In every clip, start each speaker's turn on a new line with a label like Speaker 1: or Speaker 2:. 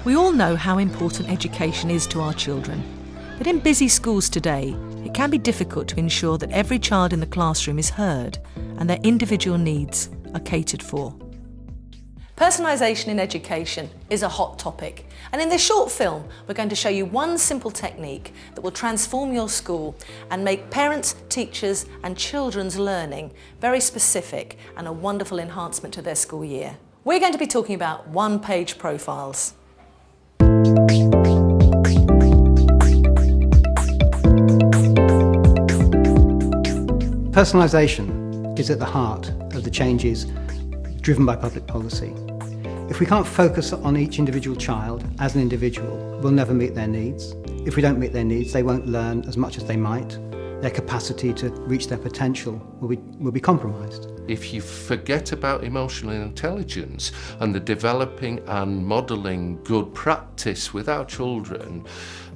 Speaker 1: We all know how important education is to our children, but in busy schools today, it can be difficult to ensure that every child in the classroom is heard and their individual needs are catered for. Personalisation in education is a hot topic, and in this short film we're going to show you one simple technique that will transform your school and make parents, teachers and children's learning very specific and a wonderful enhancement to their school year. We're going to be talking about one-page profiles.
Speaker 2: Personalisation is at the heart of the changes driven by public policy. If we can't focus on each individual child as an individual, we'll never meet their needs. If we don't meet their needs, they won't learn as much as they might. Their capacity to reach their potential will be compromised.
Speaker 3: If you forget about emotional intelligence and the developing and modelling good practice with our children,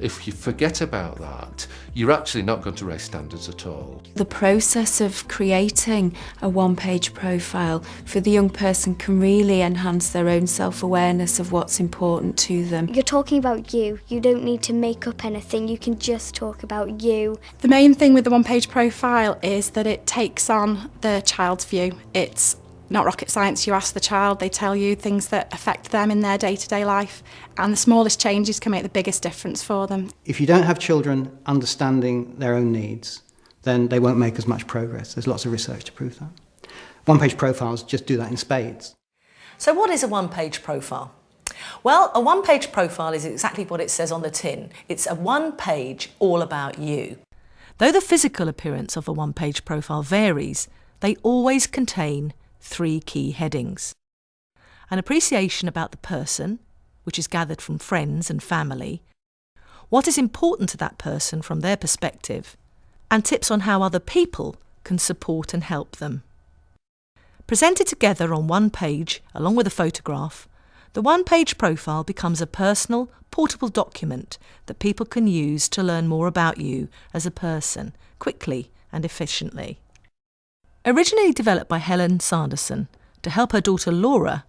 Speaker 3: if you forget about that, you're actually not going to raise standards at all.
Speaker 4: The process of creating a one-page profile for the young person can really enhance their own self-awareness of what's important to them.
Speaker 5: You're talking about you. You don't need to make up anything. You can just talk about you.
Speaker 6: The main thing with the one-page profile is that it takes on the child's view. It's not rocket science. You ask the child, they tell you things that affect them in their day-to-day life, and the smallest changes can make the biggest difference for them.
Speaker 2: If you don't have children understanding their own needs, then they won't make as much progress. There's lots of research to prove that. One-page profiles just do that in spades.
Speaker 1: So what is a one-page profile? Well, a one-page profile is exactly what it says on the tin. It's a one-page all about you. Though the physical appearance of a one-page profile varies, they always contain 3 key headings. An appreciation about the person, which is gathered from friends and family, what is important to that person from their perspective, and tips on how other people can support and help them. Presented together on one page, along with a photograph, the one-page profile becomes a personal, portable document that people can use to learn more about you as a person, quickly and efficiently. Originally developed by Helen Sanderson to help her daughter Laura,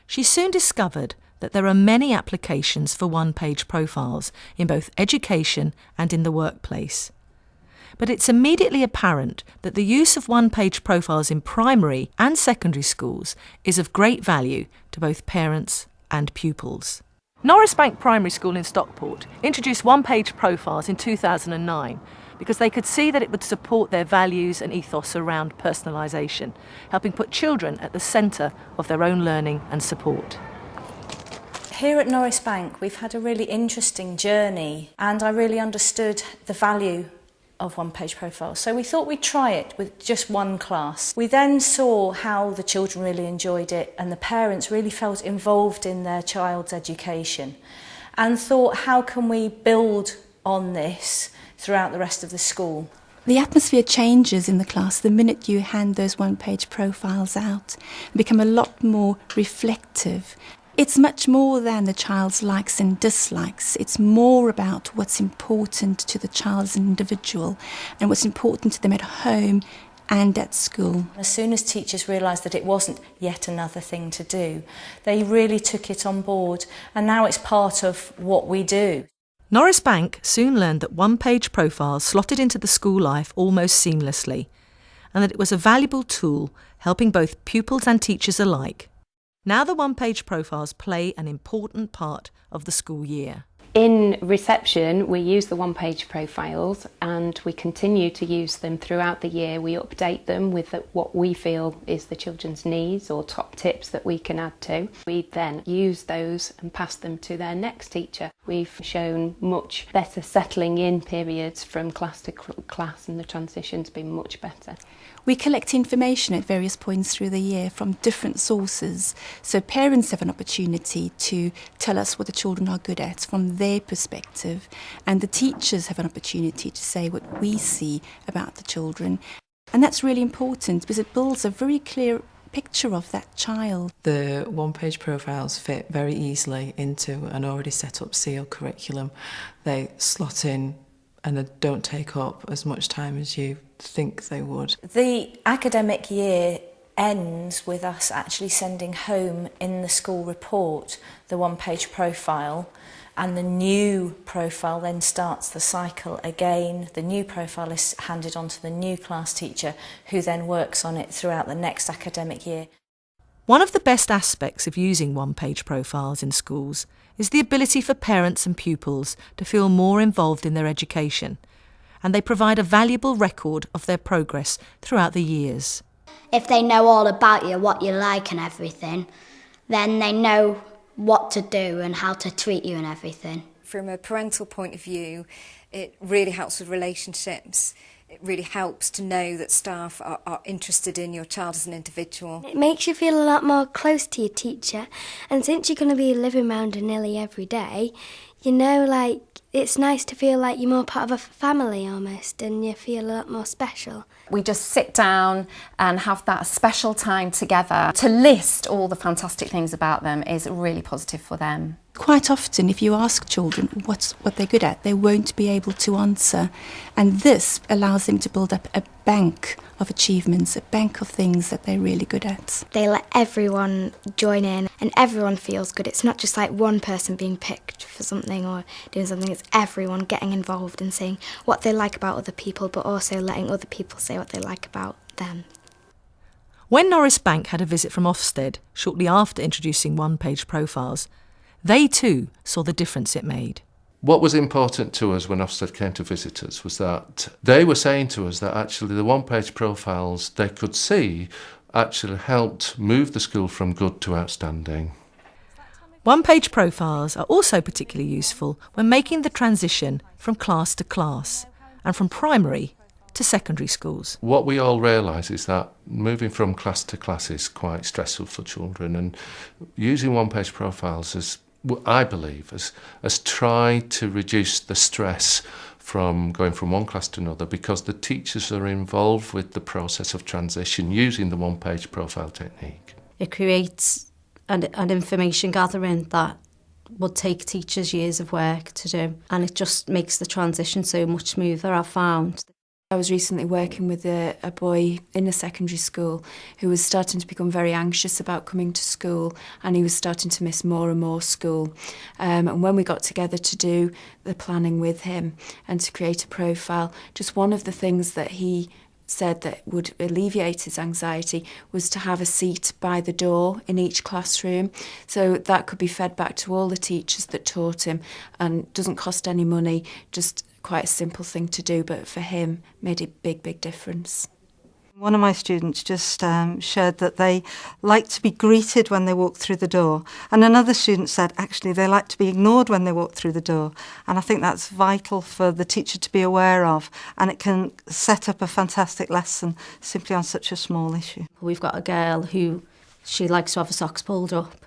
Speaker 1: she soon discovered that there are many applications for one-page profiles in both education and in the workplace. But it's immediately apparent that the use of one-page profiles in primary and secondary schools is of great value to both parents and pupils. Norris Bank Primary School in Stockport introduced one-page profiles in 2009 because they could see that it would support their values and ethos around personalisation, helping put children at the centre of their own learning and support.
Speaker 7: Here at Norris Bank, we've had a really interesting journey, and I really understood the value of one-page profiles. So we thought we'd try it with just one class. We then saw how the children really enjoyed it and the parents really felt involved in their child's education, and thought, how can we build on this throughout the rest of the school?
Speaker 6: The atmosphere changes in the class the minute you hand those one-page profiles out and become a lot more reflective. It's much more than the child's likes and dislikes. It's more about what's important to the child as an individual and what's important to them at home and at school.
Speaker 7: As soon as teachers realised that it wasn't yet another thing to do, they really took it on board, and now it's part of what we do.
Speaker 1: Norris Bank soon learned that one-page profiles slotted into the school life almost seamlessly, and that it was a valuable tool helping both pupils and teachers alike. Now the one-page profiles play an important part of the school year.
Speaker 8: In reception, we use the one-page profiles and we continue to use them throughout the year. We update them with what we feel is the children's needs or top tips that we can add to. We then use those and pass them to their next teacher. We've shown much better settling in periods from class to class, and the transition's been much better.
Speaker 6: We collect information at various points through the year from different sources, so parents have an opportunity to tell us what the children are good at from their perspective, and the teachers have an opportunity to say what we see about the children. And that's really important because it builds a very clear picture of that child.
Speaker 9: The one-page profiles fit very easily into an already set up SEAL curriculum. They slot in and they don't take up as much time as you think they would.
Speaker 7: The academic year ends with us actually sending home in the school report the one-page profile, and the new profile then starts the cycle again. The new profile is handed on to the new class teacher, who then works on it throughout the next academic year.
Speaker 1: One of the best aspects of using one-page profiles in schools is the ability for parents and pupils to feel more involved in their education, and they provide a valuable record of their progress throughout the years.
Speaker 5: If they know all about you, what you like and everything, then they know what to do and how to treat you and everything.
Speaker 10: From a parental point of view, it really helps with relationships. It really helps to know that staff are interested in your child as an individual.
Speaker 5: It makes you feel a lot more close to your teacher, and since you're going to be living around her nearly every day, you know, like, it's nice to feel like you're more part of a family almost, and you feel a lot more special.
Speaker 11: We just sit down and have that special time together. To list all the fantastic things about them is really positive for them.
Speaker 6: Quite often, if you ask children what they're good at, they won't be able to answer. And this allows them to build up a bank of achievements, a bank of things that they're really good at.
Speaker 5: They let everyone join in and everyone feels good. It's not just like one person being picked for something or doing something, it's everyone getting involved and saying what they like about other people, but also letting other people say what they like about them.
Speaker 1: When Norris Bank had a visit from Ofsted shortly after introducing one-page profiles, they too saw the difference it made.
Speaker 3: What was important to us when Ofsted came to visit us was that they were saying to us that actually the one-page profiles they could see actually helped move the school from good to outstanding.
Speaker 1: One-page profiles are also particularly useful when making the transition from class to class and from primary to secondary schools.
Speaker 3: What we all realise is that moving from class to class is quite stressful for children, and using one-page profiles is, I believe, has tried to reduce the stress from going from one class to another, because the teachers are involved with the process of transition using the one-page profile technique.
Speaker 12: It creates an information gathering that would take teachers years of work to do, and it just makes the transition so much smoother, I've found.
Speaker 4: I was recently working with a boy in a secondary school who was starting to become very anxious about coming to school, and he was starting to miss more and more school. And when we got together to do the planning with him and to create a profile, just one of the things that he said that would alleviate his anxiety was to have a seat by the door in each classroom. So that could be fed back to all the teachers that taught him, and doesn't cost any money, just quite a simple thing to do, but for him made a big difference.
Speaker 13: One of my students just shared that they like to be greeted when they walk through the door, and another student said actually they like to be ignored when they walk through the door, and I think that's vital for the teacher to be aware of, and it can set up a fantastic lesson simply on such a small issue.
Speaker 12: We've got a girl who, she likes to have her socks pulled up,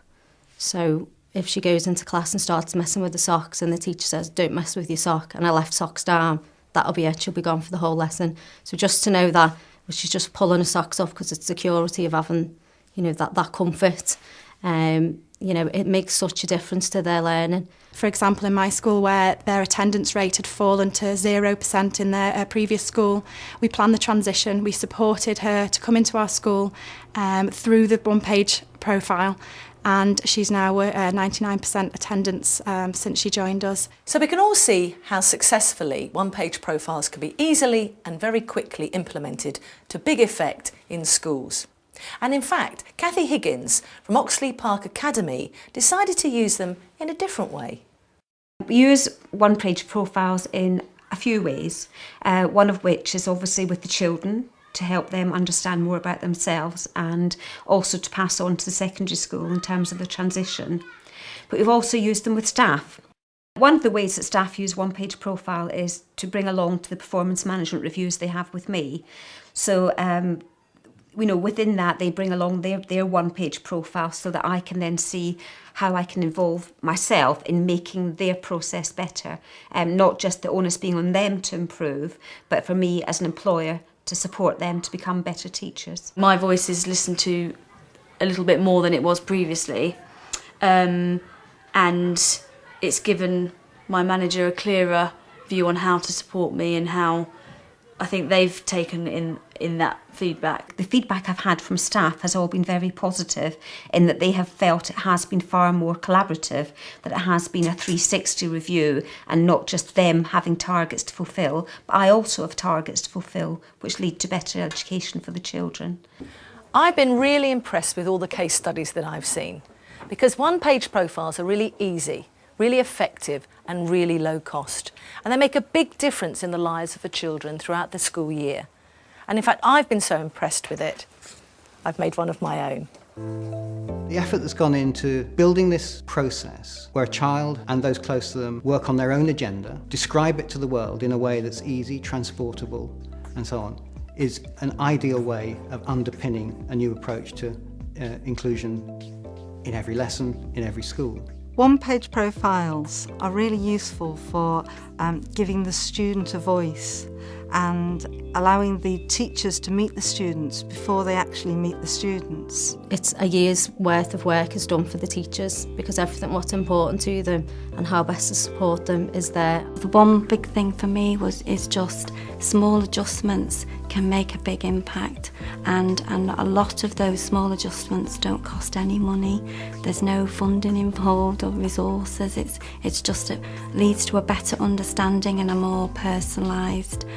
Speaker 12: so if she goes into class and starts messing with the socks and the teacher says, don't mess with your sock, and I left socks down, that'll be it, she'll be gone for the whole lesson. So just to know that she's just pulling her socks off because it's security of having, you know, that comfort. You know, it makes such a difference to their learning.
Speaker 6: For example, in my school, where their attendance rate had fallen to 0% in their previous school, we planned the transition. We supported her to come into our school through the one-page profile, and she's now 99% attendance since she joined us.
Speaker 1: So we can all see how successfully one-page profiles can be easily and very quickly implemented to big effect in schools. And in fact, Cathy Higgins from Oxley Park Academy decided to use them in a different way.
Speaker 14: We use one-page profiles in a few ways, one of which is obviously with the children, to help them understand more about themselves and also to pass on to the secondary school in terms of the transition. But we've also used them with staff. One of the ways that staff use one-page profile is to bring along to the performance management reviews they have with me. So, you know, within that they bring along their one-page profile so that I can then see how I can involve myself in making their process better. Not just the onus being on them to improve, but for me as an employer to support them to become better teachers.
Speaker 15: My voice is listened to a little bit more than it was previously, and it's given my manager a clearer view on how to support me and how I think they've taken in that feedback.
Speaker 14: The feedback I've had from staff has all been very positive in that they have felt it has been far more collaborative, that it has been a 360 review and not just them having targets to fulfil, but I also have targets to fulfil which lead to better education for the children.
Speaker 1: I've been really impressed with all the case studies that I've seen, because one-page profiles are really easy, really effective and really low cost. And they make a big difference in the lives of the children throughout the school year. And in fact, I've been so impressed with it, I've made one of my own.
Speaker 2: The effort that's gone into building this process where a child and those close to them work on their own agenda, describe it to the world in a way that's easy, transportable and so on, is an ideal way of underpinning a new approach to inclusion in every lesson, in every school.
Speaker 13: One-page profiles are really useful for giving the student a voice and allowing the teachers to meet the students before they actually meet the students.
Speaker 12: It's a year's worth of work is done for the teachers because everything what's important to them and how best to support them is there.
Speaker 16: The one big thing for me is just small adjustments can make a big impact, and a lot of those small adjustments don't cost any money. There's no funding involved or resources. It's just it leads to a better understanding and a more personalised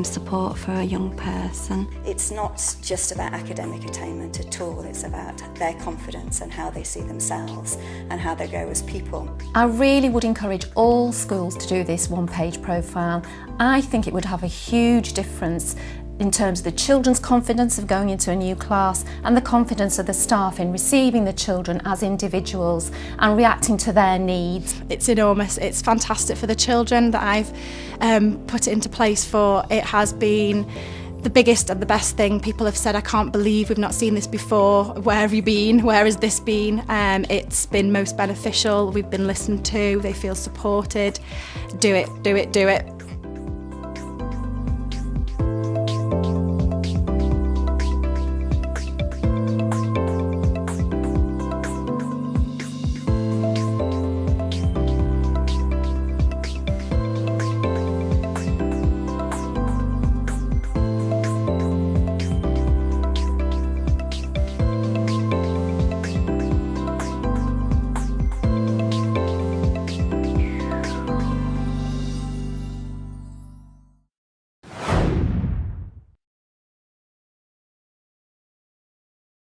Speaker 16: support for a young person.
Speaker 17: It's not just about academic attainment at all, it's about their confidence and how they see themselves and how they go as people.
Speaker 11: I really would encourage all schools to do this one-page profile. I think it would have a huge difference in terms of the children's confidence of going into a new class and the confidence of the staff in receiving the children as individuals and reacting to their needs.
Speaker 18: It's enormous. It's fantastic for the children that I've put it into place for. It has been the biggest and the best thing. People have said, I can't believe we've not seen this before. Where have you been? Where has this been? It's been most beneficial. We've been listened to. They feel supported. Do it, do it, do it.